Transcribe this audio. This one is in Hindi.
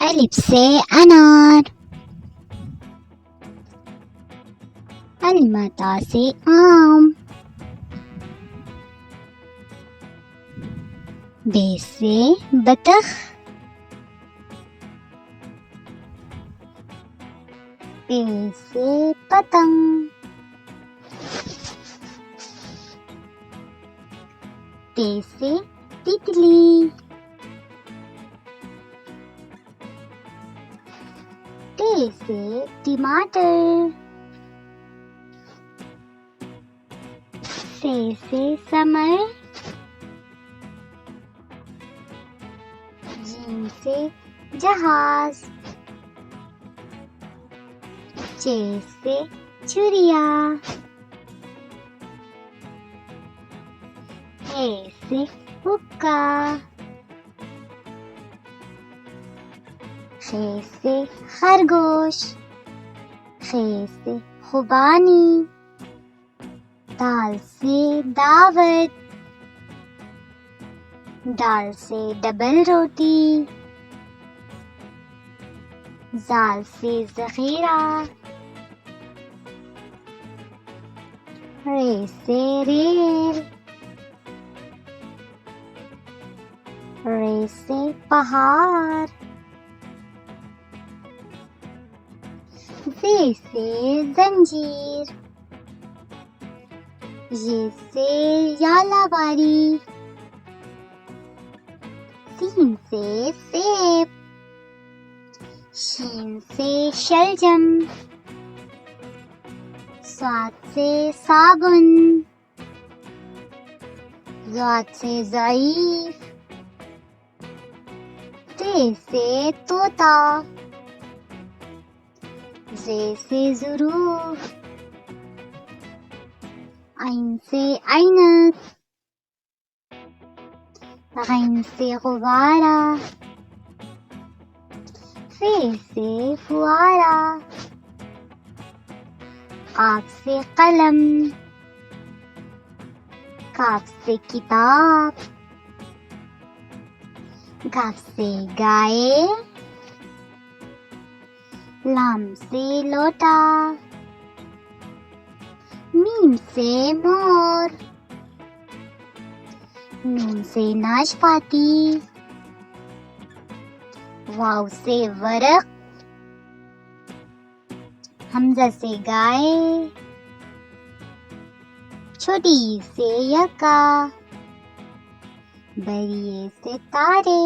अलिफ से अनार, अलमता से आम, बे से बतख, पे से पतंग, ते से तितली, टे से टमाटर, से समर, जीम से जहाज, चे से चुरिया, हे से हुक्का, खे से खरगोश, खे से खुबानी, दाल से दावत, दाल से डबल रोटी, जाल से ज़ख़ीरा, रे से रेल, रे से पहाड़, ज़े से ज़ंजीर, ये से यालाबारी, सीन से सेब, शीन से शलजम, स्वाद से साबुन, ज़ाद से ज़ईफ, ते से तोता, ज़े से ज़ुरूफ, आइन से ऐनक, गैन से गुब्बारा, फे से फुआरा, काफ से कलम, काफ से किताब, गाफ से गाय, लाम से लोटा, मीम से मोर, नून से नाशपाती, वाव से वरक, हमजा से गाय, छोटी से यका, बरिए से तारे।